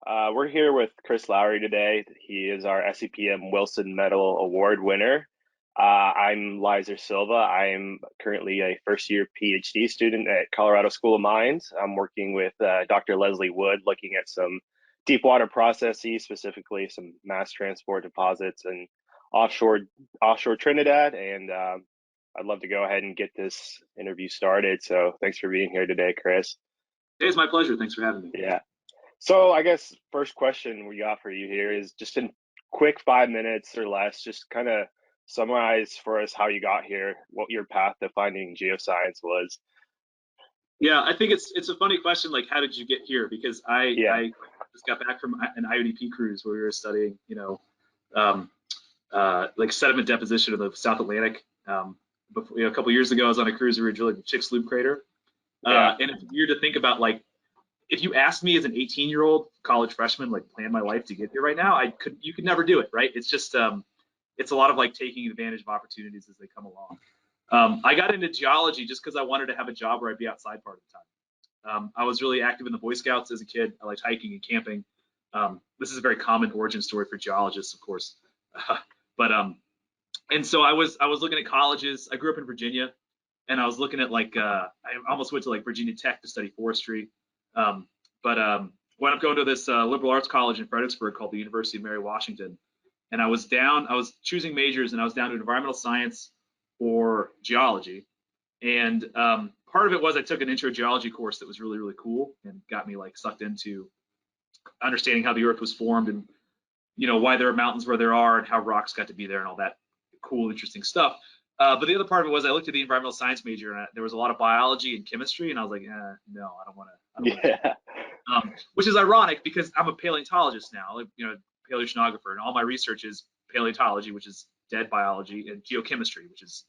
We're here with Chris Lowery today. He is our SEPM Wilson Medal Award winner. I'm Leiser Silva. I'm currently a first-year PhD student at Colorado School of Mines. I'm working with Dr. Leslie Wood, looking at some deep water processes, specifically some mass transport deposits and offshore Trinidad. And I'd love to go ahead and get this interview started. So thanks for being here today, Chris. Hey, it's my pleasure. Thanks for having me. Yeah. So I guess first question we got for you here is just in quick 5 minutes or less, just kind of summarize for us how you got here, what your path to finding geoscience was. Yeah, I think it's a funny question, like how did you get here? Because I just got back from an IODP cruise where we were studying, like sediment deposition of the South Atlantic. Before, a couple years ago, I was on a cruise. We were drilling the Chicks Loop crater, and it's weird to think about, like, if you asked me as an 18-year-old college freshman, like, plan my life to get here right now, you could never do it, right? It's just it's a lot of like taking advantage of opportunities as they come along. I got into geology just because I wanted to have a job where I'd be outside part of the time. I was really active in the Boy Scouts as a kid. I liked hiking and camping. This is a very common origin story for geologists, of course. And so I was looking at colleges. I grew up in Virginia, and I was looking at, like, I almost went to, like, Virginia Tech to study forestry. Wound up going to this liberal arts college in Fredericksburg called the University of Mary Washington. And I was choosing majors, and I was down to environmental science or geology. And part of it was I took an intro geology course that was really, really cool and got me, like, sucked into understanding how the earth was formed and, why there are mountains where there are and how rocks got to be there and all that cool, interesting stuff. But the other part of it was I looked at the environmental science major, and there was a lot of biology and chemistry, and I was like, no, I don't want to. Which is ironic because I'm a paleontologist now, like, paleoceanographer, and all my research is paleontology, which is dead biology, and geochemistry, which is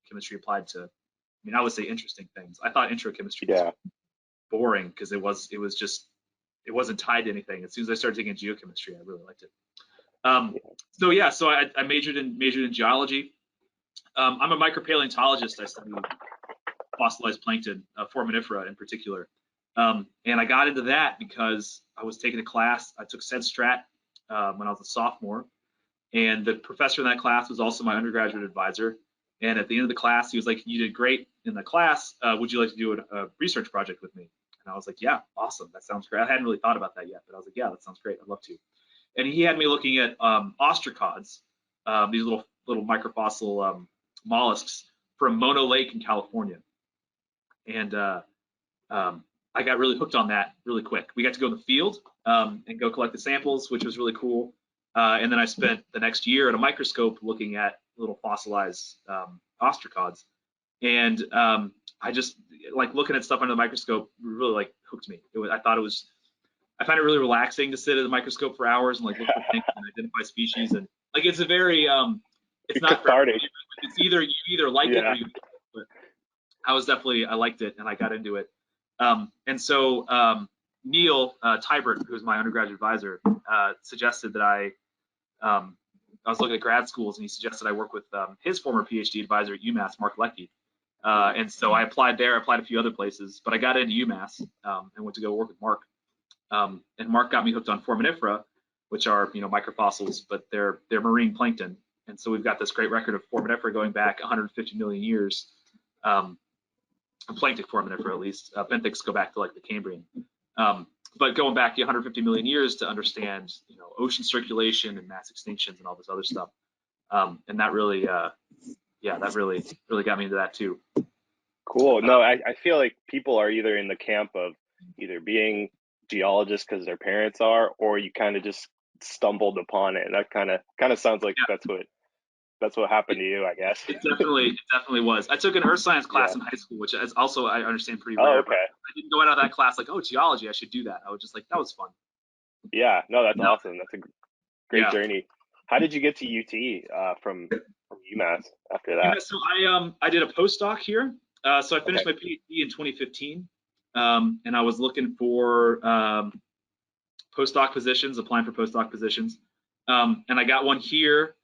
chemistry applied to, I would say interesting things. I thought intro chemistry was boring because it wasn't tied to anything. As soon as I started taking geochemistry, I really liked it. So I majored in geology. I'm a micropaleontologist. I study fossilized plankton, foraminifera in particular. And I got into that because I was taking a class. I took SED-Strat when I was a sophomore, and the professor in that class was also my undergraduate advisor. And at the end of the class, he was like, "You did great in the class. Would you like to do a research project with me?" And I was like, "Yeah, awesome. That sounds great." I hadn't really thought about that yet, but I was like, "Yeah, that sounds great. I'd love to." And he had me looking at ostracods, these little microfossil mollusks from Mono Lake in California. And I got really hooked on that really quick. We got to go in the field and go collect the samples, which was really cool. And then I spent the next year at a microscope looking at little fossilized ostracods. And I just, like, looking at stuff under the microscope really, like, hooked me. I find it really relaxing to sit at the microscope for hours and, like, look for things and identify species. And, like, it's a very, it's not cathartic. It's either you either like it or you hate it. But I liked it, and I got into it. And so Neil Tybert, who's my undergraduate advisor, suggested that I was looking at grad schools, and he suggested I work with his former PhD advisor at UMass, Mark Leckie. And so I applied there. I applied a few other places, but I got into UMass and went to go work with Mark. And Mark got me hooked on foraminifera, which are, microfossils, but they're marine plankton. And so we've got this great record of foraminifera going back 150 million years. Planktic foraminifera, at least. Benthics go back to, like, the Cambrian. But going back 150 million years to understand, ocean circulation and mass extinctions and all this other stuff. And that really, really got me into that too. Cool. No, I feel like people are either in the camp of either being geologists because their parents are, or you kind of just stumbled upon it. And that kind of sounds like that's what happened to you, I guess. It definitely was. I took an earth science class in high school, which is also, I understand, pretty rare. Okay. I didn't go out of that class like, oh, geology, I should do that. I was just like, that was fun. Yeah, no, that's awesome. That's a great journey. How did you get to UT from UMass after that? Yeah, so I did a postdoc here. So I finished my PhD in 2015, and I was looking for postdoc positions, applying for postdoc positions, and I got one here.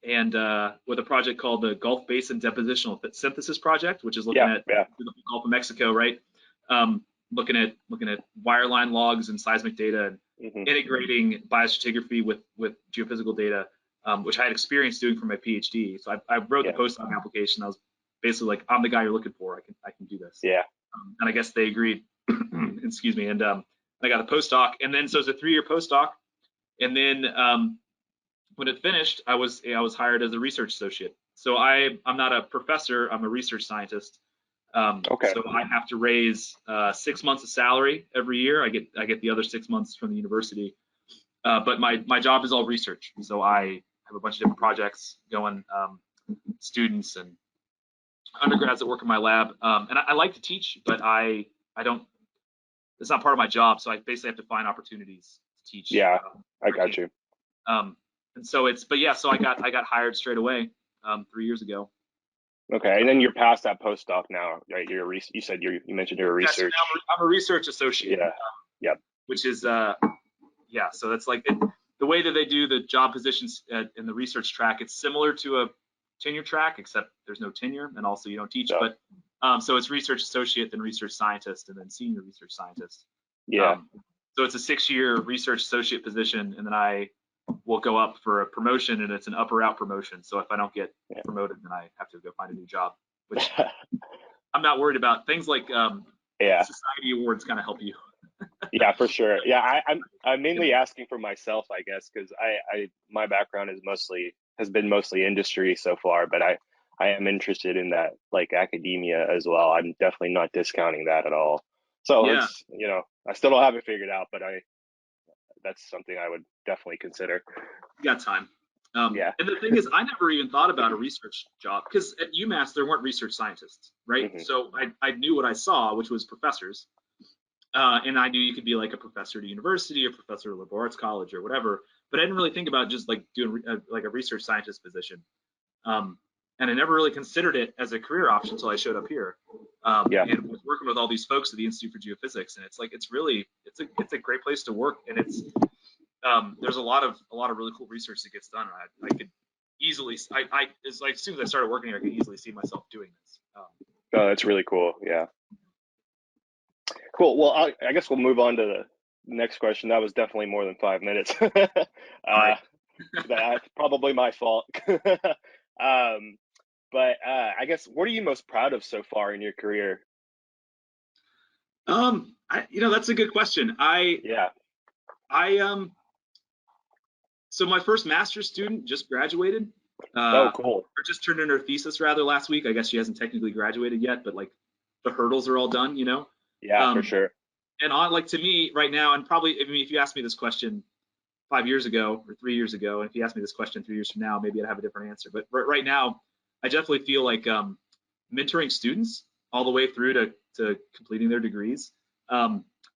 And with a project called the Gulf Basin Depositional Synthesis Project, which is looking at the Gulf of Mexico, right? looking at wireline logs and seismic data, and Hmm. integrating biostratigraphy with geophysical data, which I had experience doing for my PhD. So I wrote the Yeah. postdoc application. I was basically like, I'm the guy you're looking for. I can do this. Yeah. And I guess they agreed. Excuse me. And I got a postdoc, and then so it's a 3-year postdoc, and then when it finished, I was hired as a research associate. So I'm not a professor. I'm a research scientist. Okay. So I have to raise 6 months of salary every year. I get the other 6 months from the university. But my job is all research. So I have a bunch of different projects going, students and undergrads that work in my lab. And I like to teach, but I don't. It's not part of my job. So I basically have to find opportunities to teach. Yeah, I For got you. and so but yeah, so I got hired straight away 3 years ago. Okay, and then you're past that postdoc now, right? You said you mentioned you're a Yeah, so research. now I'm a research associate, Yeah. Yep. which is yeah, so that's like the way that they do the job positions in the research track. It's similar to a tenure track, except there's no tenure, and also you don't teach. So But so it's research associate, then research scientist, and then senior research scientist. yeah. Um, so it's a 6-year research associate position, and then I will go up for a promotion, and it's an up or out promotion. So if I don't get promoted, then I have to go find a new job, which Yeah. I'm not worried about. Things like Yeah. society awards kind of help you. Yeah, for sure. Yeah, I'm mainly asking for myself, I guess, because I my background has been mostly industry so far, but I am interested in that, like, academia as well. I'm definitely not discounting that at all. So Yeah, it's, I still don't have it figured out, but that's something I would definitely consider. you got time. Yeah. And the thing is, I never even thought about a research job because at UMass there weren't research scientists, right? Hmm. So I knew what I saw, which was professors, and I knew you could be like a professor at a university, or professor at a liberal arts college, or whatever. But I didn't really think about just like doing like a research scientist position, um, and I never really considered it as a career option until I showed up here, Yeah. and was working with all these folks at the Institute for Geophysics, and it's like it's a great place to work, and it's there's a lot of really cool research that gets done. I could easily, it's like as soon as I started working here, I could easily see myself doing this. Oh, that's really cool. Yeah. Cool. Well, I guess we'll move on to the next question. That was definitely more than 5 minutes. Sorry. That's probably my fault. But I guess, what are you most proud of so far in your career? That's a good question. Yeah. I so my first master's student just graduated, Oh, cool. or just turned in her thesis rather last week. I guess she hasn't technically graduated yet, but like the hurdles are all done. Yeah, for Um, sure. and on like to me right now, and probably I mean if you asked me this question 5 years ago or 3 years ago, and if you ask me this question 3 years from now, maybe I'd have a different answer. But right now, I definitely feel like mentoring students all the way through to completing their degrees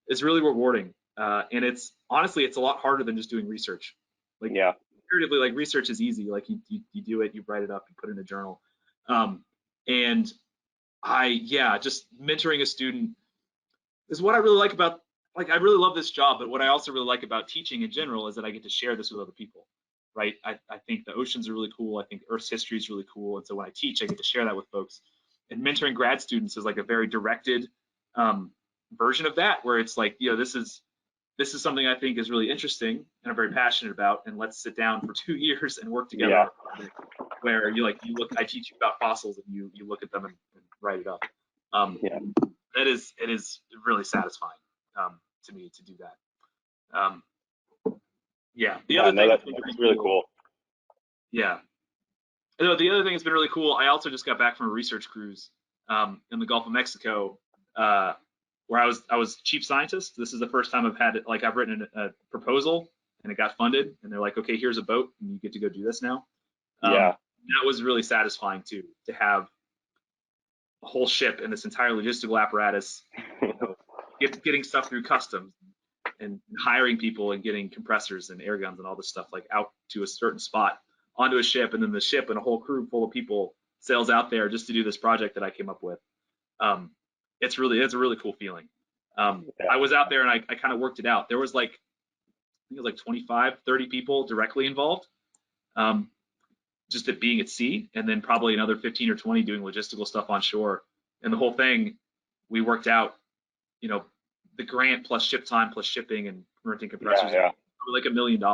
is really rewarding. And it's honestly, it's a lot harder than just doing research. Like Yeah. comparatively, like research is easy. Like you do it, you write it up, you put it in a journal. And yeah, just mentoring a student is what I really like about, like, I really love this job, but what I also really like about teaching in general is that I get to share this with other people, right? I think the oceans are really cool. I think Earth's history is really cool. And so when I teach, I get to share that with folks. And mentoring grad students is like a very directed version of that, where it's like, this is something I think is really interesting and I'm very passionate about. And let's sit down for 2 years and work together on Yeah. a project where you look, I teach you about fossils and you look at them and write it up. Yeah. It is really satisfying to me to do that. Yeah. The Yeah. other No, thing that's that's been really really cool. cool. Yeah. The other thing that's been really cool. I also just got back from a research cruise in the Gulf of Mexico, where I was chief scientist. This is the first time I've written a proposal and it got funded, and they're like, okay, here's a boat, and you get to go do this now. Yeah. That was really satisfying too, to have a whole ship and this entire logistical apparatus, getting stuff through customs and hiring people and getting compressors and air guns and all this stuff like out to a certain spot onto a ship, and then the ship and a whole crew full of people sails out there just to do this project that I came up with. It's a really cool feeling. Yeah. I was out there and I kind of worked it out. There was like, I think it was like 25, 30 people directly involved, just at being at sea, and then probably another 15 or 20 doing logistical stuff on shore. And the whole thing, we worked out, the grant plus ship time plus shipping and renting compressors, like $1 million.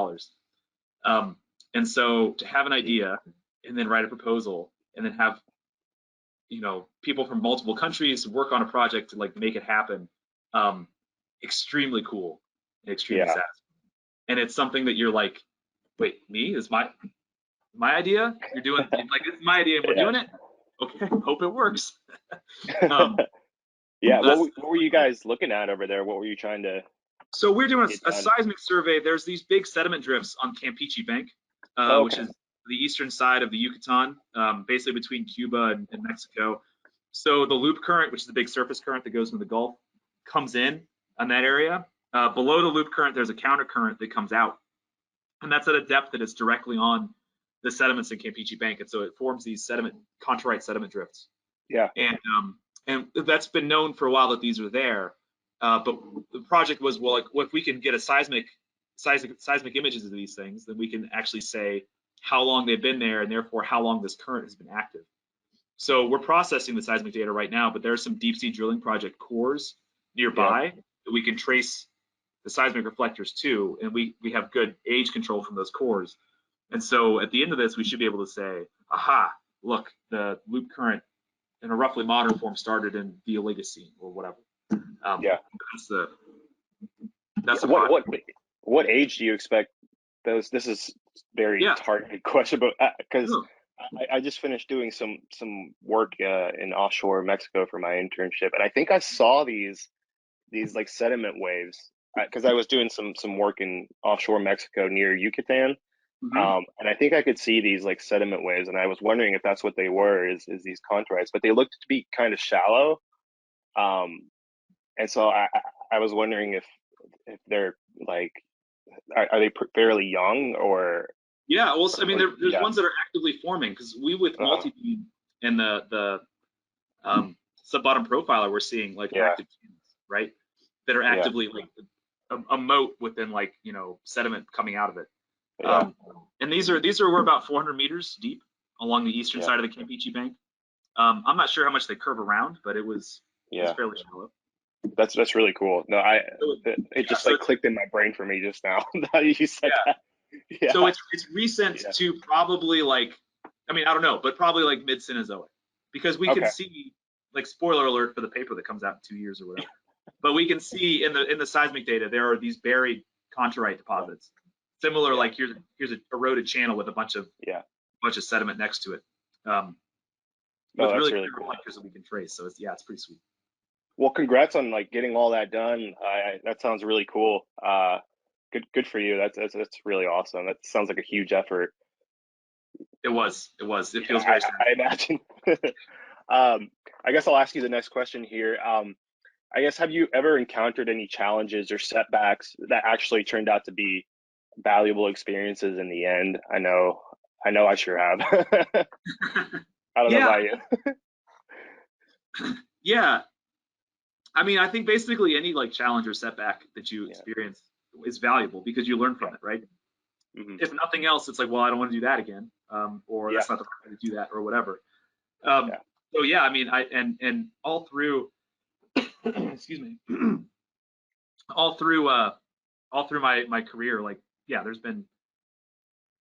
And so to have an idea and then write a proposal and then have, you know, people from multiple countries work on a project to like make it happen, extremely cool and extremely satisfying. And it's something that you're like, wait, me? Is my idea? You're doing like, it's my idea and we're doing it? Okay, hope it works. What were you guys looking at over there? What were you trying to? So we're doing a seismic survey. There's these big sediment drifts on Campeche Bank, which is the eastern side of the Yucatan, basically between Cuba and Mexico. So the loop current, which is the big surface current that goes into the Gulf, comes in on that area. Below the loop current, there's a counter current that comes out, and that's at a depth that is directly on the sediments in Campeche Bank, and so it forms these contrite sediment drifts. And that's been known for a while that these are there. But the project was, well, like, if we can get a seismic images of these things, then we can actually say how long they've been there and therefore how long this current has been active. So we're processing the seismic data right now, but there's some deep sea drilling project cores nearby that we can trace the seismic reflectors to, and we have good age control from those cores. And so at the end of this, we should be able to say, aha, look, the loop current in a roughly modern form started in the Oligocene or whatever. That's what age do you expect those? This is very targeted question, but because I just finished doing some work in offshore Mexico for my internship, and I think I saw these like sediment waves because I was doing some work in offshore Mexico near Yucatan. And I think I could see these like sediment waves, and I was wondering if that's what they were, is these contrites, but they looked to be kind of shallow. And so I was wondering if they're like, are they fairly young or? Yeah, well, I mean, there's ones that are actively forming, because we with multi-beam and the sub-bottom profiler, we're seeing like active channels, right, that are actively like a moat within, like, you know, sediment coming out of it. And these are we're about 400 meters deep along the eastern side of the Campeche Bank. I'm not sure how much they curve around, but it was fairly shallow. That's really cool. No, it just like clicked in my brain for me just now. How you said that. Yeah. So it's recent to probably like, I mean, I don't know, but probably like mid-Cenozoic, because we can see, like, spoiler alert for the paper that comes out in 2 years or whatever, but we can see in the seismic data there are these buried contrite deposits. Similar, like here's a eroded channel with a bunch of sediment next to it. With really clear reflectors that we can trace. So it's pretty sweet. Well, congrats on like getting all that done. That sounds really cool. Good for you. That's really awesome. That sounds like a huge effort. It was. It feels very. I imagine. I guess I'll ask you the next question here. I guess, have you ever encountered any challenges or setbacks that actually turned out to be valuable experiences in the end? I know I sure have. I don't know about you. Yeah. I mean, I think basically any like challenge or setback that you experience is valuable because you learn from it, right? If nothing else, it's like, well, I don't want to do that again, or that's not the right way to do that, or whatever. So yeah, I mean, and all through, excuse me, all through my career, like, there's been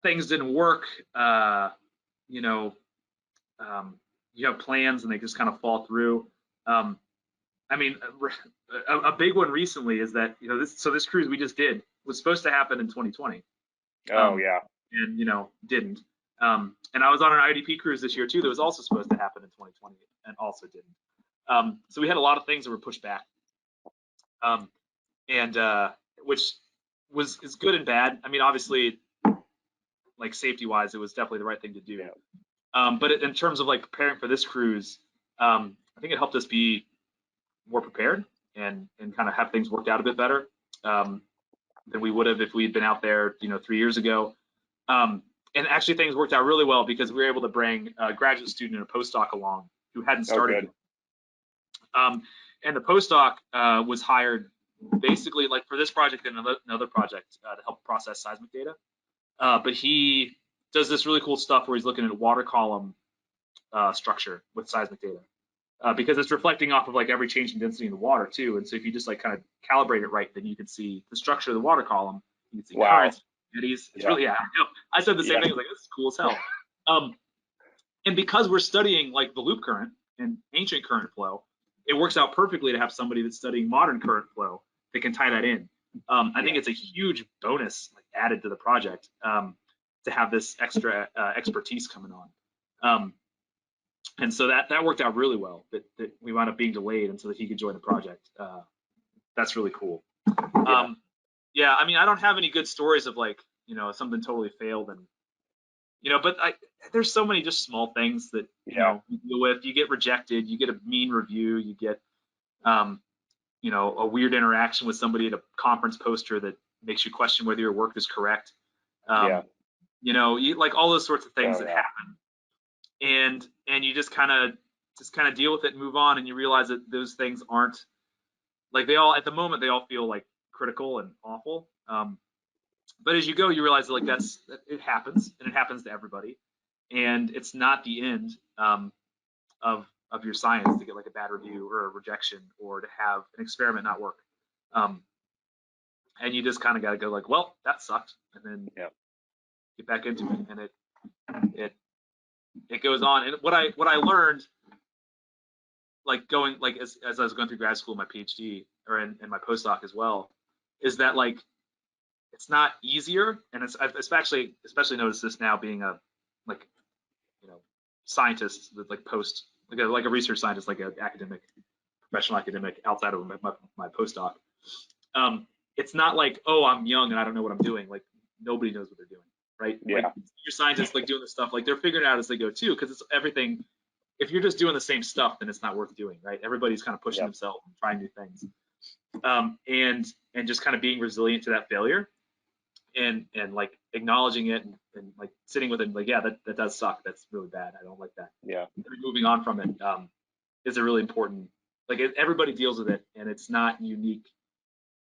things didn't work. You know, you have plans and they just kind of fall through. I mean, a big one recently is that, you know, this cruise we just did was supposed to happen in 2020. And, you know, didn't. And I was on an IDP cruise this year too that was also supposed to happen in 2020 and also didn't. So we had a lot of things that were pushed back. Which is good and bad. I mean, obviously, like, safety wise, it was definitely the right thing to do. But in terms of like preparing for this cruise, I think it helped us be more prepared and kind of have things worked out a bit better than we would have if we had been out there, you know, 3 years ago. And actually things worked out really well because we were able to bring a graduate student and a postdoc along who hadn't started. And the postdoc was hired basically like for this project and another project to help process seismic data. But he does this really cool stuff where he's looking at a water column structure with seismic data. because it's reflecting off of like every change in density in the water too. And so if you just like kind of calibrate it right, then you can see the structure of the water column. You can see Wow. currents, eddies. It's really, yeah, I know. I said the same thing. I was like, this is cool as hell. And because we're studying like the loop current and ancient current flow, it works out perfectly to have somebody that's studying modern current flow that can tie that in. I think it's a huge bonus like, added to the project to have this extra expertise coming on. And so that worked out really well, that we wound up being delayed and so that he could join the project. That's really cool. Yeah, I mean, I don't have any good stories of like, you know, something totally failed and, you know, but there's so many just small things that, you know, you deal with. You get rejected, you get a mean review, you get, you know, a weird interaction with somebody at a conference poster that makes you question whether your work is correct. You know, like all those sorts of things that happen. And you just kind of deal with it and move on, and you realize that those things aren't like they all at the moment they all feel like critical and awful. But as you go, you realize that like it happens, and it happens to everybody, and it's not the end of your science to get like a bad review or a rejection or to have an experiment not work. And you just kind of got to go like, well, that sucked, and then get back into it, and it goes on. And what I learned, like going like as I was going through grad school, my PhD or in my postdoc as well, is that like it's not easier, and I've especially noticed this now being a like you know scientist with like post like a research scientist, like an academic, professional academic outside of my postdoc. It's not like, oh, I'm young and I don't know what I'm doing. Like nobody knows what they're doing, right? Like your scientists like doing this stuff, like they're figuring it out as they go too, because it's everything. If you're just doing the same stuff, then it's not worth doing, right? Everybody's kind of pushing themselves and trying new things, and just kind of being resilient to that failure, and like acknowledging it and like sitting with it, like that does suck. That's really bad. I don't like that. And moving on from it is a really important. Like everybody deals with it, and it's not unique.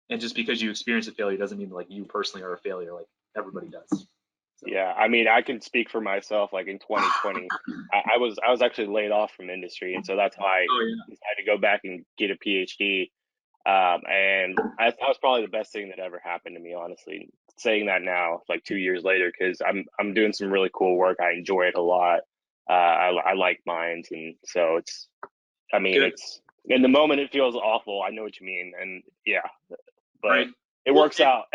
And just because you experience a failure doesn't mean like you personally are a failure. Like everybody does. So. Yeah, I mean, I can speak for myself. Like in 2020, I was actually laid off from industry, and so that's why I decided to go back and get a PhD. And that was probably the best thing that ever happened to me, honestly. Saying that now, like 2 years later, because I'm doing some really cool work. I enjoy it a lot. I like mines, and so it's. I mean, it's in the moment it feels awful. I know what you mean, and but it works out.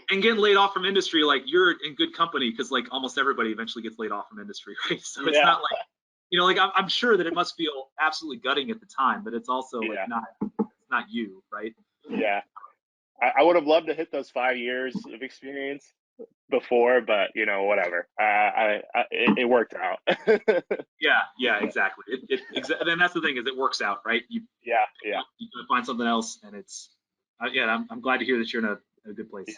And getting laid off from industry, like you're in good company because like almost everybody eventually gets laid off from industry, right? So it's not like, you know, like I'm sure that it must feel absolutely gutting at the time, but it's also like not you, right? Yeah, I would have loved to hit those 5 years of experience before, but you know, whatever. It worked out. yeah, exactly. And that's the thing is it works out, right? You find something else, and it's I'm glad to hear that you're in a good place.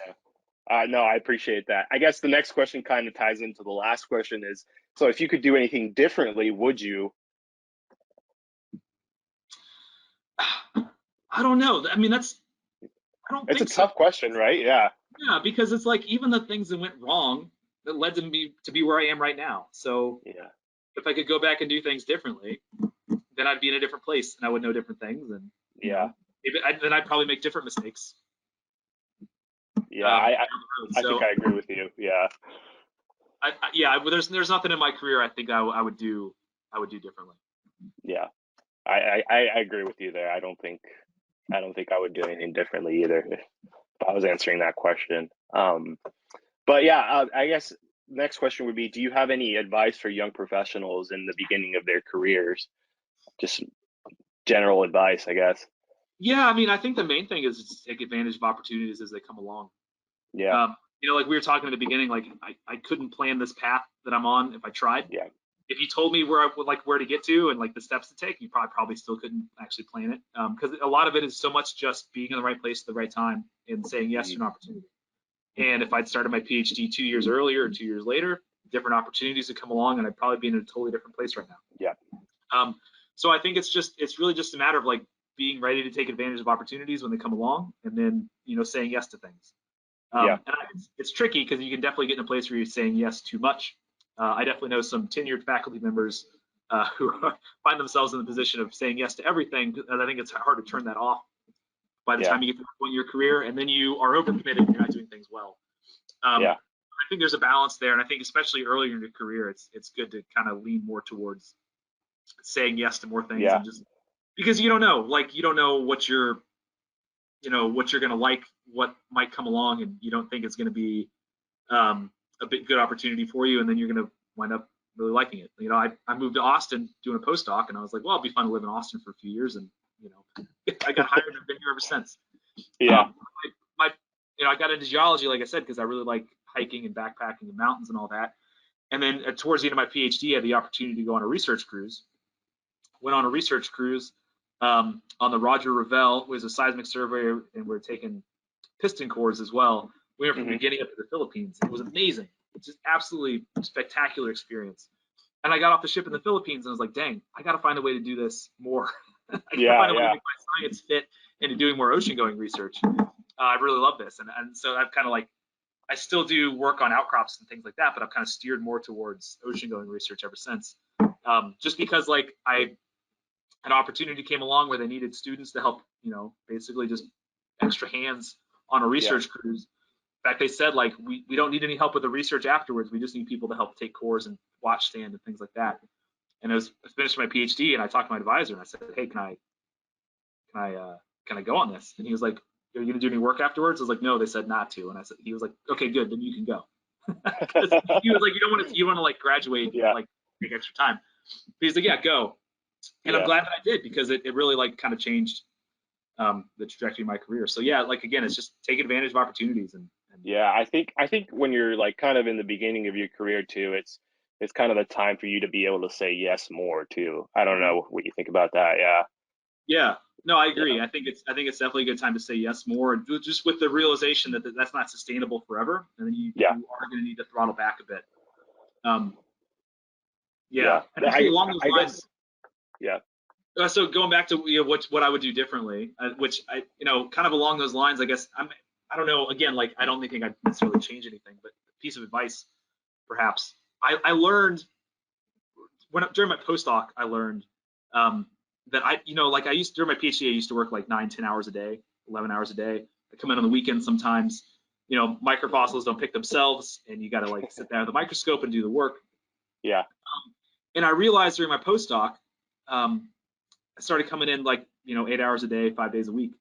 No, I appreciate that. I guess the next question kind of ties into the last question is, so if you could do anything differently, would you? I don't know. I mean, it's a tough question, right? Yeah, because it's like even the things that went wrong that led to me to be where I am right now. So if I could go back and do things differently, then I'd be in a different place and I would know different things, and then I'd probably make different mistakes. I think I agree with you. There's nothing in my career I think I would do differently. Yeah, I agree with you there. I don't think I would do anything differently either if I was answering that question. But I guess next question would be, do you have any advice for young professionals in the beginning of their careers? Just general advice, I guess. Yeah, I mean, I think the main thing is to take advantage of opportunities as they come along. Yeah. You know, like we were talking at the beginning, like I couldn't plan this path that I'm on if I tried. Yeah. If you told me where I would like where to get to and like the steps to take, you probably still couldn't actually plan it. Because a lot of it is so much just being in the right place at the right time and saying yes to an opportunity. And if I'd started my PhD 2 years earlier or 2 years later, different opportunities would come along and I'd probably be in a totally different place right now. Yeah. So I think it's really just a matter of like being ready to take advantage of opportunities when they come along, and then, you know, saying yes to things. And it's tricky because you can definitely get in a place where you're saying yes too much. I definitely know some tenured faculty members who find themselves in the position of saying yes to everything. And I think it's hard to turn that off by the Yeah. time you get to the point in your career, and then you are overcommitted and you're not doing things well. Yeah. I think there's a balance there, and I think especially earlier in your career, it's good to kind of lean more towards saying yes to more things, Yeah. and just because you don't know, like you don't know what you're going to like, what might come along, and you don't think it's going to be a big good opportunity for you, and then you're going to wind up really liking it. I moved to Austin doing a postdoc, and I was like, well, it'll be fun to live in Austin for a few years, and I got hired and I've been here ever since. Yeah. My I got into geology, like I said, because I really like hiking and backpacking and mountains and all that. And then towards the end of my PhD, I had the opportunity to go on a research cruise. Went on a research cruise on the Roger Revelle, who is a seismic surveyor, and we're taking piston cores as well. We went from Mhm. Guinea up to the Philippines. It was amazing. It's just absolutely spectacular experience. And I got off the ship in the Philippines and I was like, dang, I got to find a way to do this more. I got to find a way to make my science fit into doing more ocean going research. I really love this. And so I've kind of like, I still do work on outcrops and things like that, but I've kind of steered more towards ocean going research ever since. Just because like an opportunity came along where they needed students to help, basically just extra hands on a research cruise. In fact, they said like we don't need any help with the research afterwards. We just need people to help take cores and watch stand and things like that. And I finished my PhD, and I talked to my advisor and I said, hey, can I go on this? And he was like, are you gonna do any work afterwards? I was like, no, they said not to. And he was like, okay, good, then you can go. He was like, you don't want to like graduate, like take extra time. But he's like, yeah, go. And I'm glad that I did, because it really like kind of changed the trajectory of my career. So yeah, like again, it's just taking advantage of opportunities and Yeah, I think when you're like kind of in the beginning of your career too, it's kind of the time for you to be able to say yes more too. I don't know what you think about that. Yeah. Yeah, no, I Yeah. agree. I think it's definitely a good time to say yes more, just with the realization that that's not sustainable forever, and then you Yeah. are going to need to throttle back a bit. Um, Yeah. yeah, and actually along those I guess. lines, Yeah. so going back to what I would do differently, which I kind of along those lines, I guess I don't know. Again, like I don't think I'd necessarily change anything, but a piece of advice, perhaps I learned during my postdoc, I learned that like I used during my PhD, I used to work like 9, 10 hours a day, 11 hours a day. I come in on the weekends sometimes. Microfossils don't pick themselves, and you got to like sit down with the microscope and do the work. Yeah. And I realized during my postdoc, I started coming in like 8 hours a day, 5 days a week.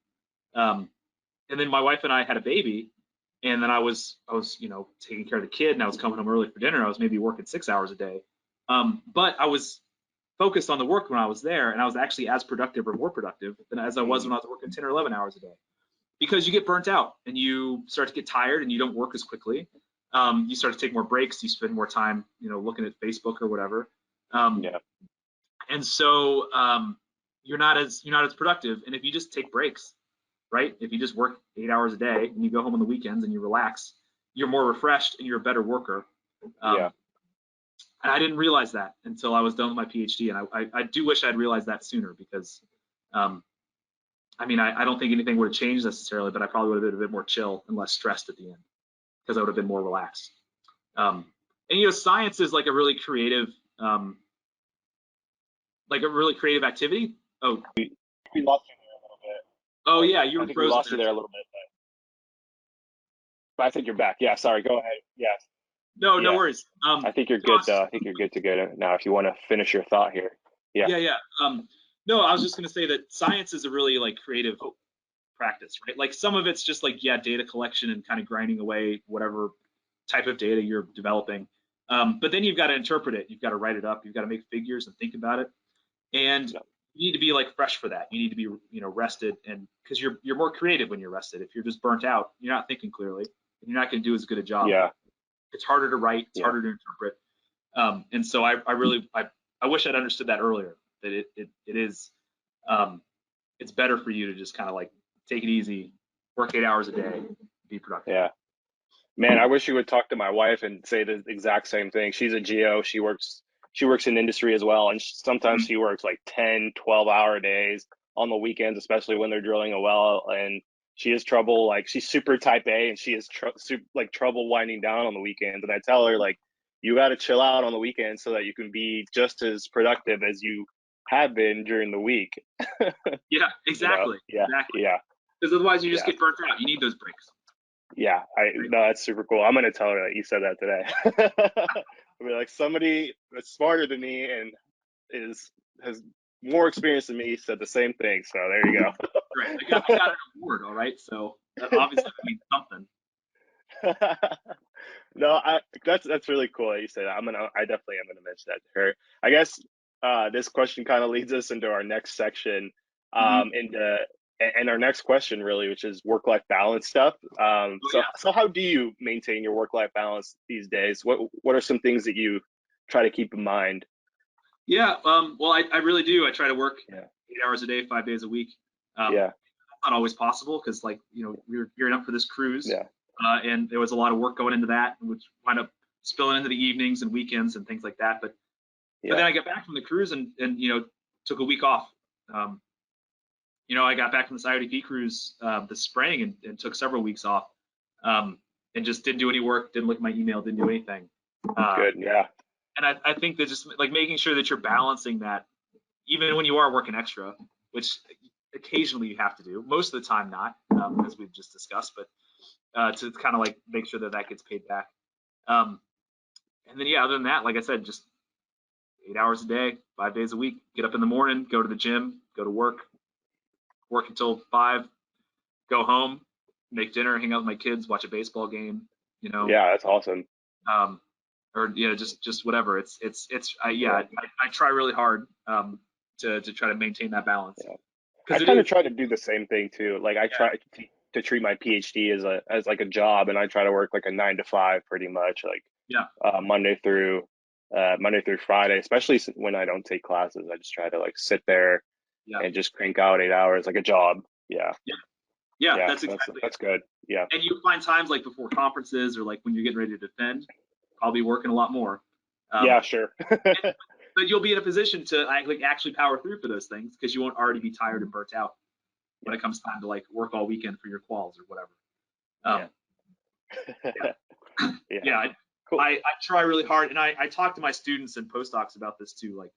And then my wife and I had a baby, and then I was taking care of the kid, and I was coming home early for dinner. I was maybe working 6 hours a day, but I was focused on the work when I was there, and I was actually as productive or more productive than as I was when I was working 10 or 11 hours a day, because you get burnt out and you start to get tired and you don't work as quickly. You start to take more breaks. You spend more time, looking at Facebook or whatever. Yeah. And so you're not as productive. And if you just take breaks, right? If you just work 8 hours a day and you go home on the weekends and you relax, you're more refreshed and you're a better worker. Yeah. And I didn't realize that until I was done with my PhD. And I do wish I'd realized that sooner, because, I don't think anything would have changed necessarily, but I probably would have been a bit more chill and less stressed at the end, because I would have been more relaxed. And science is like a really creative, activity. Oh, We lost you there a little bit. oh yeah, you I were think we frozen lost you there. there a little bit, but I think you're back. Yeah. Sorry. Go ahead. Yeah. No, no Yeah. worries. I think you're good though. I think you're good to go now if you want to finish your thought here. Yeah. Yeah. No, I was just gonna say that science is a really like creative practice, right? Like some of it's just like data collection and kind of grinding away whatever type of data you're developing. But then you've got to interpret it. You've got to write it up. You've got to make figures and think about it. And Yeah. you need to be like fresh for that. You need to be rested, and because you're more creative when you're rested. If you're just burnt out, you're not thinking clearly, and you're not going to do as good a job. Yeah. It's harder to write. It's harder to interpret. And so I really wish I'd understood that earlier. That it is it's better for you to just kind of like take it easy, work 8 hours a day, be productive. Yeah. Man, I wish you would talk to my wife and say the exact same thing. She's a geo. She works in industry as well, and sometimes she works like 10, 12-hour days on the weekends, especially when they're drilling a well. And she has trouble, like she's super type A, and she has trouble winding down on the weekends. And I tell her like you got to chill out on the weekend so that you can be just as productive as you have been during the week. Yeah, You know? exactly, Yeah, exactly. yeah, Because otherwise you just yeah, get burnt out. You need those breaks. yeah. I Right? no, that's super cool. I'm gonna tell her that you said that today. I'll be like, somebody that's smarter than me and has more experience than me said the same thing. So there you Right. I got an award, all right. So that obviously means something. go. No, that's really cool that you say that. I definitely am gonna mention that to her. I guess this question kind of leads us into our next section, Hmm. into and our next question really, which is work-life balance stuff. Oh So yeah. so how do you maintain your work-life balance these days? What are some things that you try to keep in mind? Yeah. Well, I really do. I try to work Yeah, 8 hours a day, 5 days a week. yeah, Not always possible because, like, we were gearing up for this cruise, yeah, and there was a lot of work going into that, which wound up spilling into the evenings and weekends and things like that. But yeah, then I got back from the cruise and took a week off. Um, I got back from the IODP cruise this spring and took several weeks off, and just didn't do any work, didn't look at my email, didn't do anything. Uh, good, yeah, and I think that just like making sure that you're balancing that, even when you are working extra, which occasionally you have to do, most of the time not, as we've just discussed, but to kind of like make sure that that gets paid back. Um, and then yeah, other than that, like I said, just 8 hours a day, 5 days a week. Get up in the morning, go to the gym, go to work until 5, go home, make dinner, hang out with my kids, watch a baseball game, you know, yeah. That's awesome. um, or just whatever. Yeah, Yeah, I try really hard to try to maintain that balance yeah. I because it kind of is. try to do the same thing too. Like I try to treat my PhD as like a job, and I try to work like a 9 to 5 pretty much, like Yeah, Monday through Friday, especially when I don't take classes. I just try to like sit there yeah, and just crank out 8 hours like a job. Yeah, yeah, yeah. yeah. That's exactly it. That's good. Yeah, And you find times like before conferences or like when you're getting ready to defend, probably working a lot more. Um, yeah, sure. but you'll be in a position to like actually power through for those things because you won't already be tired and burnt out when Yeah, it comes time to like work all weekend for your quals or whatever. yeah, Um, yeah, yeah. yeah. Cool. I try really hard, and I talk to my students and postdocs about this too. Like,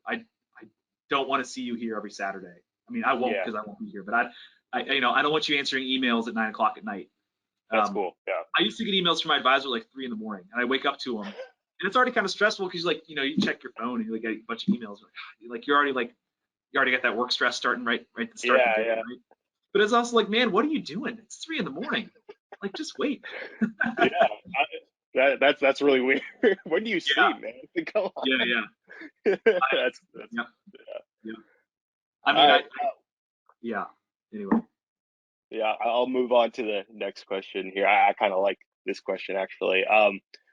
I don't want to see you here every Saturday. I mean, I won't Yeah, because I won't be here, but I don't want you answering emails at 9 o'clock at night. that's Um, cool. Yeah, I used to get emails from my advisor like 3 in the morning, and I wake up to them, and it's already kind of stressful because like you check your phone and you like get a bunch of emails, like you already got that work stress starting right at the start of the yeah, day, yeah, right? But it's also like, man, what are you doing? It's 3 in the morning. Like, just wait. yeah. That's really weird. When do you Yeah, sleep, man? Come on. yeah, yeah, That's yeah, yeah. yeah. I All mean, right. yeah. Anyway, Yeah, I'll move on to the next question here. I kind of like this question actually.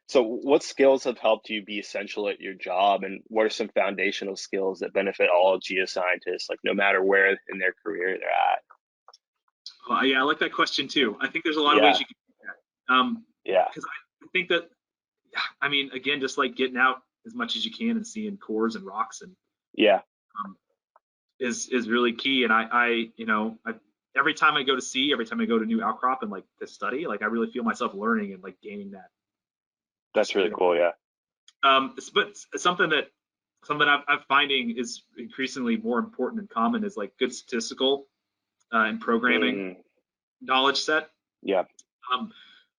So what skills have helped you be essential at your job, and what are some foundational skills that benefit all geoscientists, like no matter where in their career they're at? yeah, I like that question too. I think there's a lot of ways Yeah, you can do that. yeah, Because I think that, I mean, again, just like getting out as much as you can and seeing cores and rocks and yeah, um, is really key. And every time I go to sea, every time I go to new outcrop and like to study, like I really feel myself learning and like gaining that. that's Just really cool. Yeah, but something I'm finding is increasingly more important and common is like good statistical and programming mm, knowledge set. yeah, Um,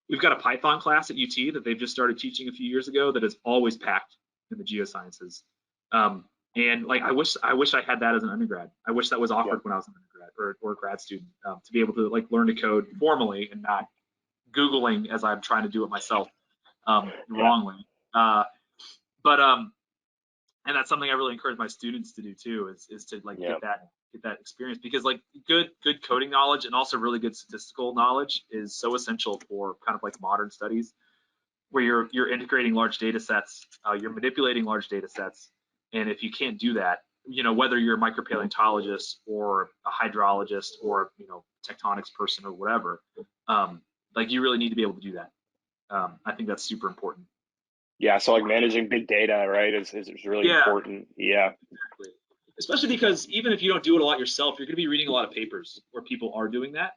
we've got a Python class at UT that they've just started teaching a few years ago that is always packed in the geosciences. Um, and like I wish I had that as an undergrad. I wish that was yeah, offered when I was an undergrad or a grad student to be able to like learn to code formally and not Googling as I'm trying to do it myself yeah, wrongly. Uh, but and that's something I really encourage my students to do too is to like yeah, get that experience because like good coding knowledge and also really good statistical knowledge is so essential for kind of like modern studies where you're integrating large data sets, you're manipulating large data sets, and if you can't do that, whether you're a micropaleontologist or a hydrologist or tectonics person or whatever, like you really need to be able to do that. I think that's super important. yeah. So like managing big data, right, is really Yeah, important. Yeah, exactly. Especially because even if you don't do it a lot yourself, you're going to be reading a lot of papers where people are doing that.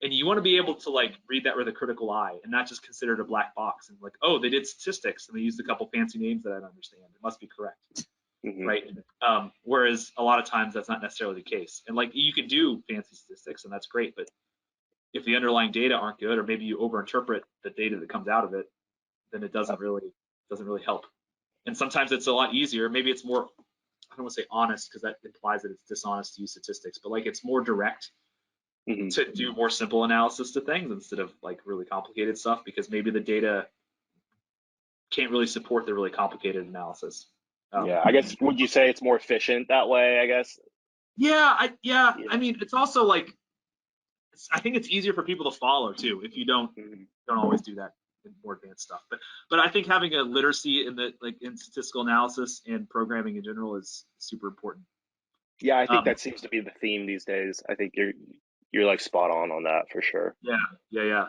And you want to be able to like read that with a critical eye and not just consider it a black box and like, oh, they did statistics and they used a couple fancy names that I don't understand. It must be correct, right? Whereas a lot of times that's not necessarily the case. And like you can do fancy statistics and that's great, but if the underlying data aren't good, or maybe you overinterpret the data that comes out of it, then it doesn't really help. And sometimes it's a lot easier. Maybe it's more, I don't want to say honest because that implies that it's dishonest to use statistics, but like it's more direct to do more simple analysis to things instead of like really complicated stuff, because maybe the data can't really support the really complicated analysis. Yeah, I guess, would you say it's more efficient that way, I guess? Yeah. I mean, it's also like, I think it's easier for people to follow too if you don't always do that in more advanced stuff. But I think having a literacy in the like in statistical analysis and programming in general is super important. Yeah, I think that seems to be the theme these days. I think you're like spot on that for sure. Yeah.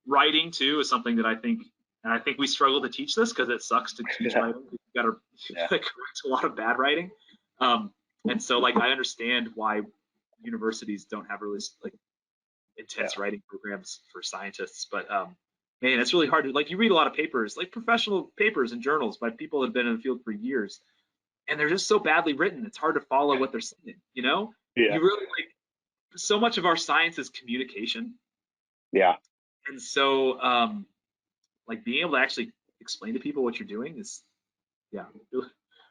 Writing too is something that I think, and I think we struggle to teach this because it sucks to teach writing. You've got to correct a lot of bad writing. And so like I understand why universities don't have really like intense writing programs for scientists, but man, it's really hard to like, you read a lot of papers, like professional papers and journals by people that have been in the field for years, and they're just so badly written. It's hard to follow what they're saying, you know? Yeah. You really like, so much of our science is communication. Yeah. And so like being able to actually explain to people what you're doing is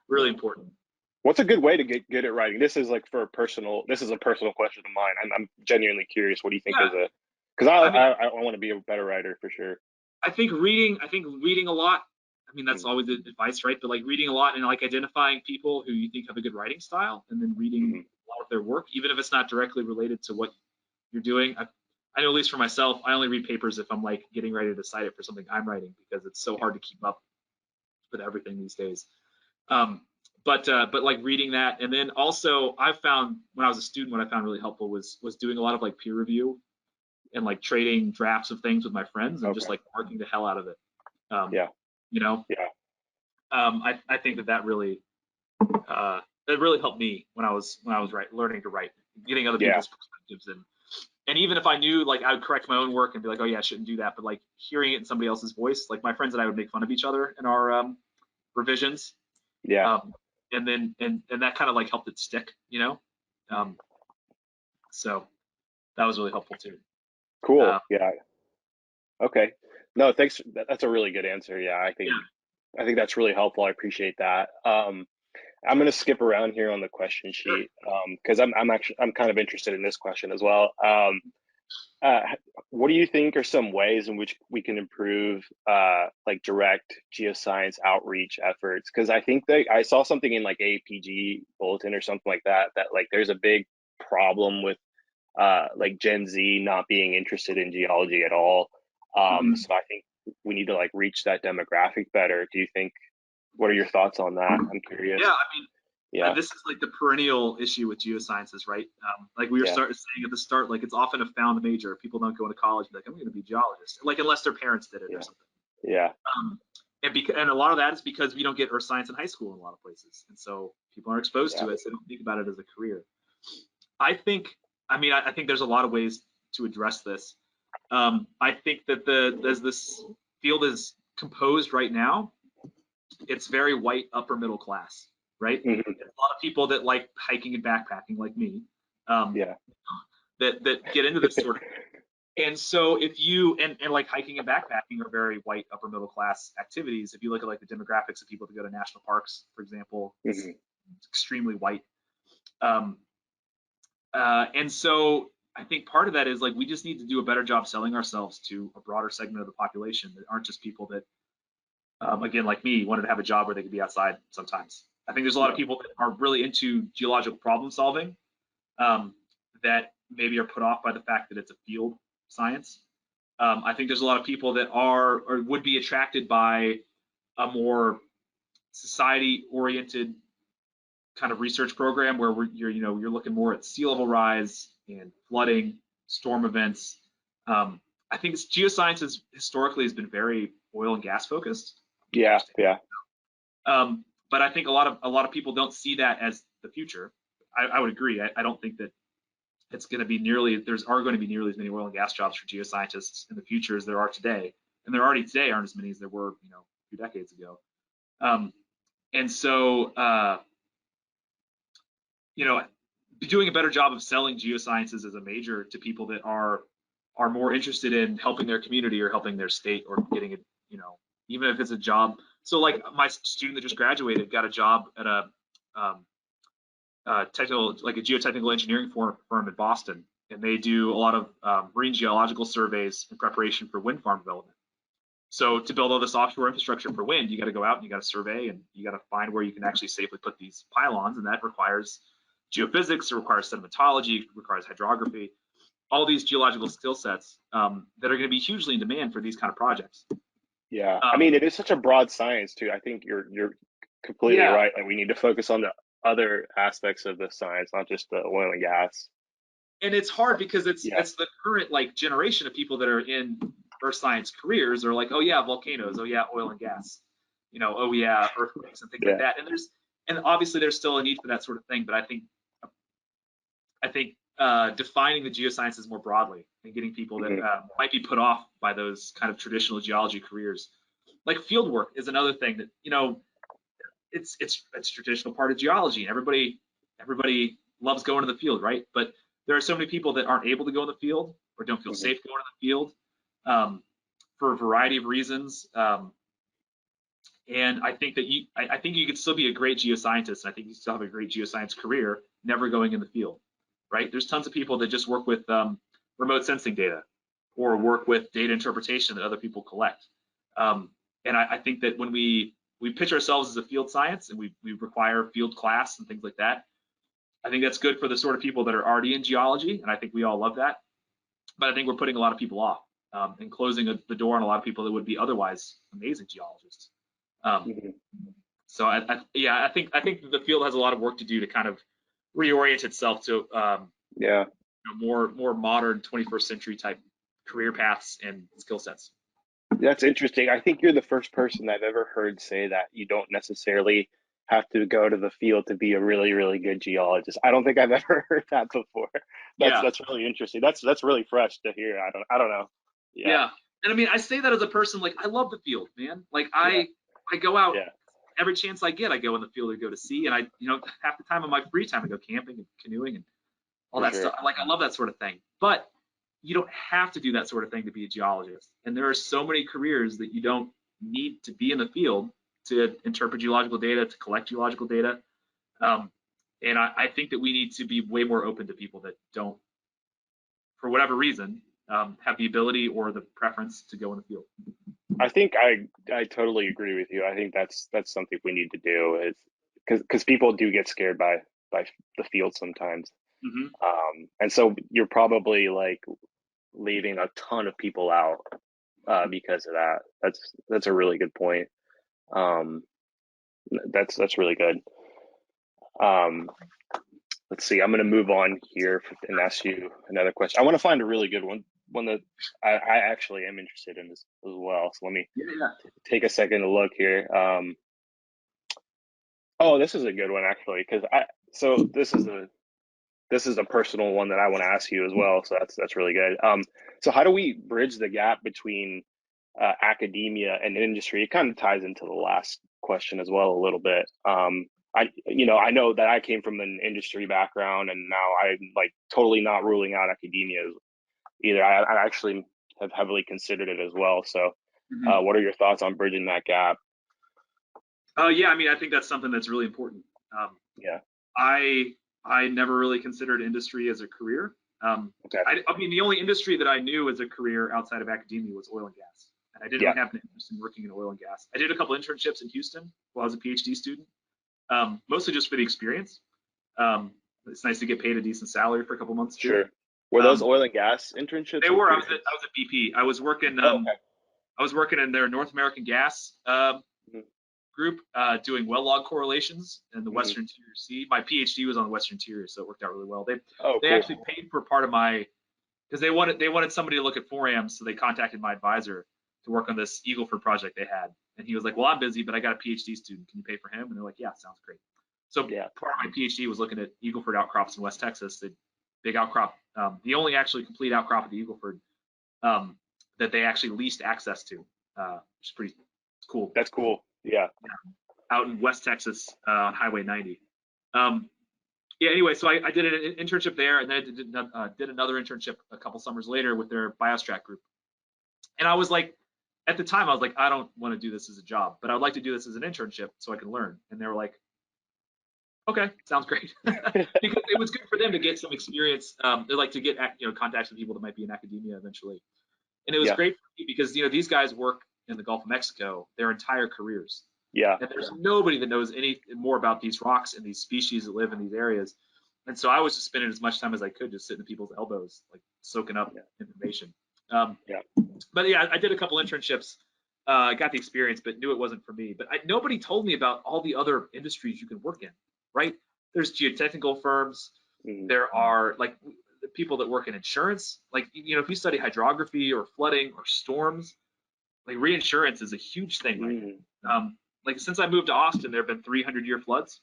really important. What's a good way to get good at writing? This is like this is a personal question of mine. I'm genuinely curious. What do you think because I want to be a better writer for sure. I think reading a lot. I mean, that's always the advice, right? But like reading a lot and like identifying people who you think have a good writing style, and then reading a lot of their work, even if it's not directly related to what you're doing. I know, at least for myself, I only read papers if I'm like getting ready to cite it for something I'm writing, because it's so hard to keep up with everything these days. But like reading that, and then also I found when I was a student, what I found really helpful was doing a lot of like peer review and like trading drafts of things with my friends and just like marking the hell out of it. You know. Yeah. I think that really helped me when I was learning to write, getting other people's perspectives, and even if I knew, like I would correct my own work and be like, oh yeah, I shouldn't do that, but like hearing it in somebody else's voice, like my friends and I would make fun of each other in our revisions. Yeah. And then that kind of like helped it stick, you know. So that was really helpful too. Cool. Yeah. Okay. No, thanks. That's a really good answer. Yeah, I think that's really helpful. I appreciate that. I'm going to skip around here on the question sheet because I'm kind of interested in this question as well. What do you think are some ways in which we can improve like direct geoscience outreach efforts? Because I think that I saw something in like APG bulletin or something like that like there's a big problem with like Gen Z not being interested in geology at all. So I think we need to like reach that demographic better. Do you think? What are your thoughts on that? I'm curious. Yeah, I mean, this is like the perennial issue with geosciences, right? Like we were saying at the start, like it's often a found major. People don't go into college and be like, I'm going to be a geologist, like unless their parents did it or something. Yeah. And a lot of that is because we don't get earth science in high school in a lot of places, and so people aren't exposed to it, so they don't think about it as a career. I think there's a lot of ways to address this. I think that as this field is composed right now, it's very white, upper middle class, right? There's a lot of people that like hiking and backpacking, like me, that get into this sort of. And so if you and like hiking and backpacking are very white, upper middle class activities. If you look at like the demographics of people that go to national parks, for example, it's extremely white. And so I think part of that is like we just need to do a better job selling ourselves to a broader segment of the population that aren't just people that, again, like me, wanted to have a job where they could be outside sometimes. I think there's a lot of people that are really into geological problem solving that maybe are put off by the fact that it's a field science. I think there's a lot of people that are or would be attracted by a more society-oriented kind of research program where you're looking more at sea level rise and flooding, storm events. I think geoscience historically has been very oil and gas focused. Yeah. But I think a lot of people don't see that as the future. I would agree. I don't think that it's going to be nearly, are going to be nearly as many oil and gas jobs for geoscientists in the future as there are today. And there already today aren't as many as there were, a few decades ago. And so, doing a better job of selling geosciences as a major to people that are more interested in helping their community or helping their state or getting even if it's a job. So like my student that just graduated got a job at a geotechnical engineering firm in Boston, and they do a lot of marine geological surveys in preparation for wind farm development. So to build all this offshore infrastructure for wind, you got to go out and you got to survey and you got to find where you can actually safely put these pylons, and that requires geophysics, it requires sedimentology, it requires hydrography, all these geological skill sets that are going to be hugely in demand for these kind of projects. Yeah, I mean, it is such a broad science too. I think you're completely right. Like we need to focus on the other aspects of the science, not just the oil and gas. And it's hard because it's the current like generation of people that are in earth science careers are like, oh yeah, volcanoes, oh yeah, oil and gas, oh yeah, earthquakes and things like that. And obviously there's still a need for that sort of thing, but I think defining the geosciences more broadly and getting people that might be put off by those kind of traditional geology careers, like field work is another thing that it's a traditional part of geology, and everybody loves going to the field, right? But there are so many people that aren't able to go in the field or don't feel safe going to the field for a variety of reasons. And I think that I think you could still be a great geoscientist, and I think you still have a great geoscience career, never going in the field, right? There's tons of people that just work with remote sensing data or work with data interpretation that other people collect. And I think that when we pitch ourselves as a field science and we require field class and things like that, I think that's good for the sort of people that are already in geology, and I think we all love that. But I think we're putting a lot of people off and closing the door on a lot of people that would be otherwise amazing geologists. So I think the field has a lot of work to do to kind of reorient itself to more modern 21st century type career paths and skill sets. That's interesting. I think you're the first person I've ever heard say that you don't necessarily have to go to the field to be a really, really good geologist. I don't think I've ever heard that before. That's really interesting. That's really fresh to hear. I don't know. Yeah. And I mean, I say that as a person, like I love the field, man. Like I go out every chance I get, I go in the field to go to sea, and I half the time of my free time I go camping and canoeing and all that stuff. Like I love that sort of thing. But you don't have to do that sort of thing to be a geologist. And there are so many careers that you don't need to be in the field to interpret geological data, to collect geological data. And I think that we need to be way more open to people that don't, for whatever reason, have the ability or the preference to go in the field. I think I totally agree with you. I think that's something we need to do, is because people do get scared by the field sometimes. And so you're probably like leaving a ton of people out because of that. That's a really good point. That's really good. Let's see. I'm going to move on here and ask you another question. I want to find a really good one that I actually am interested in as well. So let me take a second to look here. Oh, this is a good one actually, because this is a personal one that I want to ask you as well. So that's really good. So how do we bridge the gap between academia and industry? It kind of ties into the last question as well a little bit. I know that I came from an industry background, and now I'm like totally not ruling out academia either. I actually have heavily considered it as well. So what are your thoughts on bridging that gap? Yeah, I mean, I think that's something that's really important. I never really considered industry as a career. I mean, the only industry that I knew as a career outside of academia was oil and gas. And I didn't have an interest in working in oil and gas. I did a couple internships in Houston while I was a PhD student, mostly just for the experience. It's nice to get paid a decent salary for a couple months too. Sure. Were those oil and gas internships? They were. I was at BP. I was working. I was working in their North American gas group, doing well log correlations in the Western Interior Sea. My PhD was on the Western Interior, so it worked out really well. They actually paid for part of my, because they wanted somebody to look at forams, so they contacted my advisor to work on this Eagleford project they had. And he was like, well, I'm busy, but I got a PhD student. Can you pay for him? And they're like, yeah, sounds great. So part of my PhD was looking at Eagleford outcrops in West Texas. They big outcrop, the only actually complete outcrop of the Eagle Ford that they actually leased access to, which is pretty cool. That's cool. Yeah. Out in West Texas on Highway 90. Yeah, anyway, so I did an internship there, and then I did another internship a couple summers later with their biostrat group. And I was like, at the time, I was like, I don't want to do this as a job, but I would like to do this as an internship so I can learn. And they were like, okay, sounds great. Because it was good for them to get some experience. They like to get contacts with people that might be in academia eventually. And it was Yeah. great for me because these guys work in the Gulf of Mexico their entire careers. Yeah. And there's nobody that knows any more about these rocks and these species that live in these areas. And so I was just spending as much time as I could just sitting at people's elbows, like soaking up information. But yeah, I did a couple internships, got the experience, but knew it wasn't for me. But nobody told me about all the other industries you can work in, right? There's geotechnical firms. Mm-hmm. There are like people that work in insurance. Like, if you study hydrography or flooding or storms, like reinsurance is a huge thing right now. Like since I moved to Austin, there have been 300-year floods.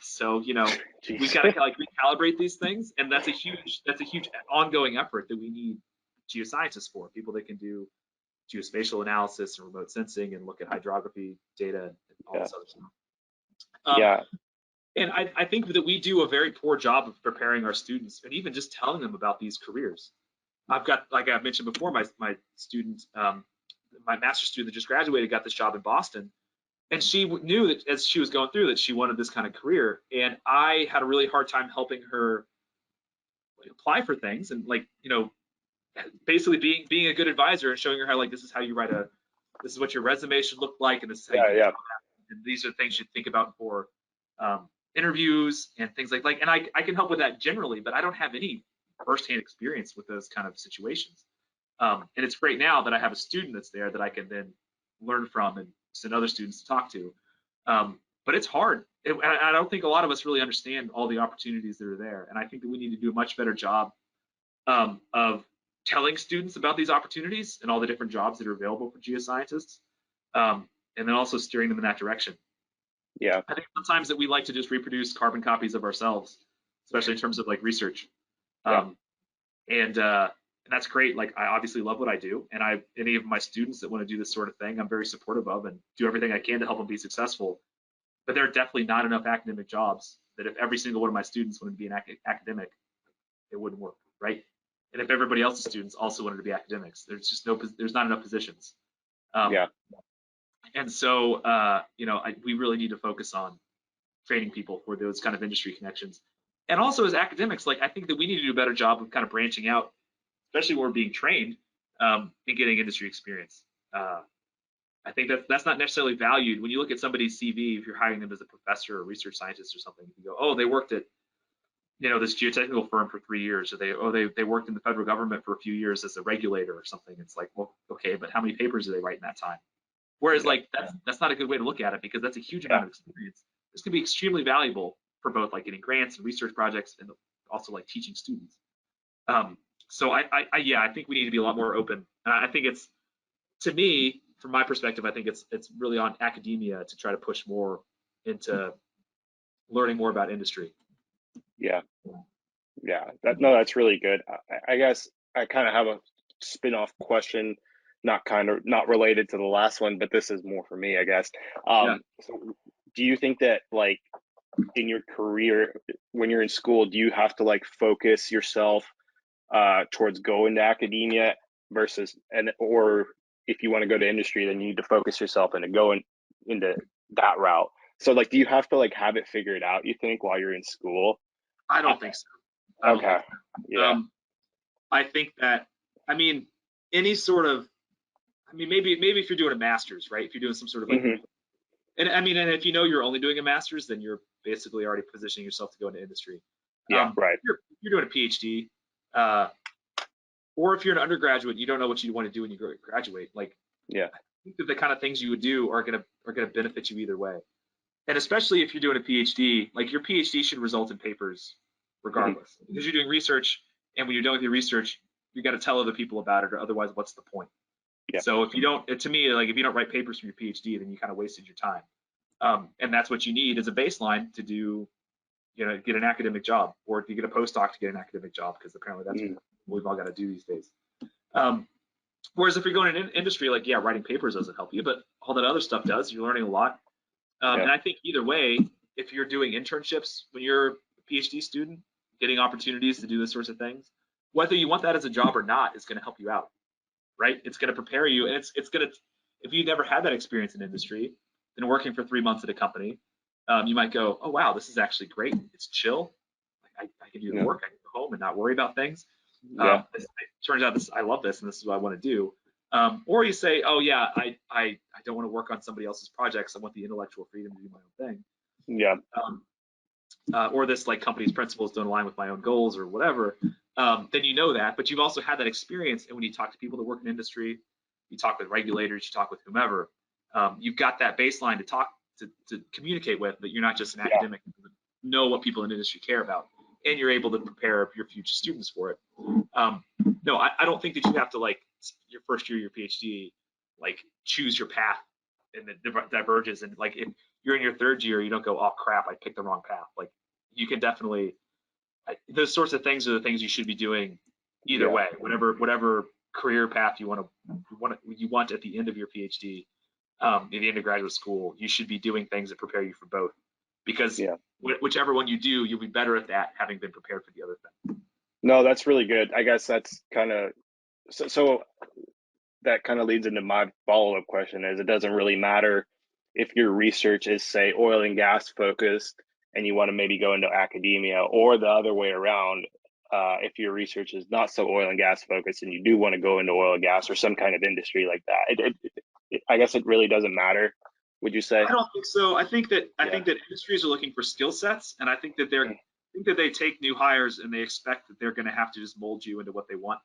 So we got to like recalibrate these things, and that's a huge ongoing effort that we need geoscientists for, people that can do geospatial analysis and remote sensing and look at hydrography data and all this other stuff. And I think that we do a very poor job of preparing our students and even just telling them about these careers. I've got, like I mentioned before, my student, my master's student that just graduated got this job in Boston. And she knew that as she was going through that she wanted this kind of career. And I had a really hard time helping her apply for things and basically being a good advisor and showing her how this is how you this is what your resume should look like, and this is how you and these are things you think about for interviews and things like and I can help with that generally, but I don't have any firsthand experience with those kind of situations. And it's great now that I have a student that's there that I can then learn from and send other students to talk to. But it's hard. I don't think a lot of us really understand all the opportunities that are there. And I think that we need to do a much better job of telling students about these opportunities and all the different jobs that are available for geoscientists, and then also steering them in that direction. Yeah. I think sometimes that we like to just reproduce carbon copies of ourselves, especially in terms of research. And that's great. Like, I obviously love what I do, and any of my students that want to do this sort of thing, I'm very supportive of and do everything I can to help them be successful. But there are definitely not enough academic jobs that if every single one of my students wanted to be an academic, it wouldn't work, right? And if everybody else's students also wanted to be academics, there's not enough positions. And so, we really need to focus on training people for those kind of industry connections. And also as academics, I think that we need to do a better job of kind of branching out, especially when we're being trained, and getting industry experience. I think that's not necessarily valued. When you look at somebody's CV, if you're hiring them as a professor or research scientist or something, you go, oh, they worked at this geotechnical firm for 3 years, or they worked in the federal government for a few years as a regulator or something. It's like, well, okay, but how many papers did they write in that time? Whereas that's not a good way to look at it, because that's a huge amount of experience. This can be extremely valuable for both getting grants and research projects, and also teaching students. So I think we need to be a lot more open. And I think it's, to me, from my perspective, I think it's really on academia to try to push more into learning more about industry. That's really good. I guess I kind of have a spin-off question, not related to the last one, but this is more for me, I guess. So do you think that in your career, when you're in school, do you have to focus yourself towards going to academia or if you want to go to industry, then you need to focus yourself into going into that route? So do you have to have it figured out, you think, while you're in school? I don't think so. Okay. I think that, any sort of, maybe if you're doing a master's, right? If you're doing some sort of and if you're only doing a master's, then you're basically already positioning yourself to go into industry. Right. If you're doing a PhD, or if you're an undergraduate, you don't know what you want to do when you graduate. I think that the kind of things you would do are gonna benefit you either way. And especially if you're doing a PhD, your PhD should result in papers regardless, because you're doing research, and when you're done with your research, you got to tell other people about it, or otherwise, what's the point? So if you don't, to me, if you don't write papers for your PhD, then you kind of wasted your time. And that's what you need as a baseline to do get an academic job, or to get a postdoc to get an academic job, because apparently that's Mm. what we've all got to do these days. Whereas if you're going in industry, like, yeah, writing papers doesn't help you, but all that other stuff does. You're learning a lot. Yeah. And I think either way, if you're doing internships when you're a PhD student, getting opportunities to do this sorts of things, whether you want that as a job or not, is going to help you out, right? It's going to prepare you, and it's going to, if you never had that experience in industry, then working for 3 months at a company, you might go, oh wow, this is actually great. It's chill. Like, I can do the Yeah. work. I can go home and not worry about things. Yeah. It turns out I love this, and this is what I want to do. Or you say, oh yeah, I don't want to work on somebody else's projects. I want the intellectual freedom to do my own thing. Yeah. Or this like company's principles don't align with my own goals or whatever. Then you know that, but you've also had that experience. And when you talk to people that work in industry, you talk with regulators, you talk with whomever, you've got that baseline to talk to communicate with, that you're not just an academic, know what people in industry care about, and you're able to prepare your future students for it. No, I don't think that you have to, like, your first year of your PhD, like, choose your path and it diverges. And like, if you're in your third year, you don't go, oh crap, I picked the wrong path. Like, you can definitely, those sorts of things are the things you should be doing either way, whatever career path you want at the end of your PhD, at the end of graduate school. You should be doing things that prepare you for both, because whichever one you do, you'll be better at that, having been prepared for the other thing. No, that's really good. I guess that's kind of so that kind of leads into my follow-up question, is it doesn't really matter if your research is, say, oil and gas focused and you want to maybe go into academia, or the other way around, if your research is not so oil and gas focused and you do want to go into oil and gas or some kind of industry like that. I guess it really doesn't matter, would you say? I don't think so. I think that industries are looking for skill sets, and I think that they take new hires and they expect that they're going to have to just mold you into what they want.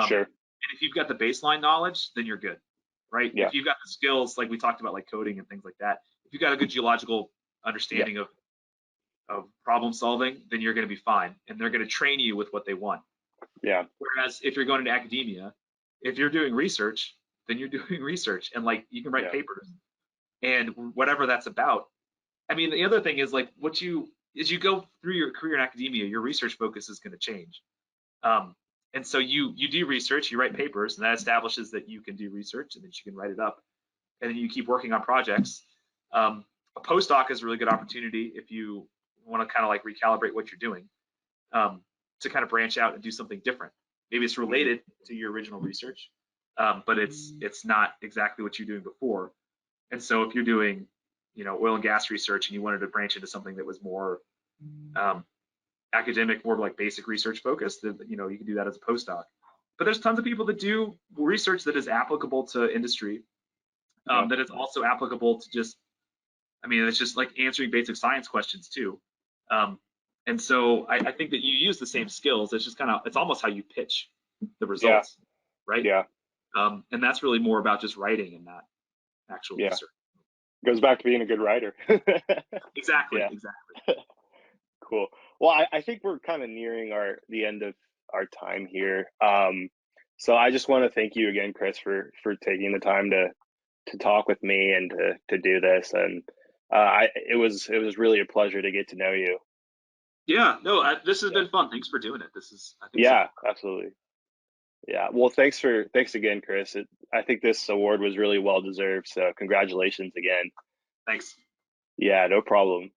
Sure. And if you've got the baseline knowledge, then you're good, right? Yeah. If you've got the skills, like we talked about, like coding and things like that, if you've got a good geological understanding of problem solving, then you're going to be fine, and they're going to train you with what they want. Yeah. Whereas if you're going into academia, if you're doing research, then you're doing research, and like, you can write papers and whatever that's about. I mean, the other thing is, like, as you go through your career in academia, your research focus is going to change. And so you do research, you write papers, and that establishes that you can do research and that you can write it up. And then you keep working on projects. A postdoc is a really good opportunity if you want to kind of like recalibrate what you're doing, to kind of branch out and do something different. Maybe it's related to your original research, but it's not exactly what you're doing before. And so if you're doing, oil and gas research, and you wanted to branch into something that was more academic, more like basic research focused, then, you can do that as a postdoc. But there's tons of people that do research that is applicable to industry, that is also applicable to just, it's just like answering basic science questions too. And so I think that you use the same skills. It's just it's almost how you pitch the results, right? Yeah. And that's really more about just writing and not actual research. Goes back to being a good writer. Exactly. Cool. Well, I think we're kind of nearing the end of our time here. So I just want to thank you again, Chris, for taking the time to talk with me and to do this. And it was really a pleasure to get to know you. Yeah, no, this has been fun. Thanks for doing it. I think absolutely. Yeah. Well, thanks again, Chris. I think this award was really well deserved. So congratulations again. Thanks. Yeah, no problem.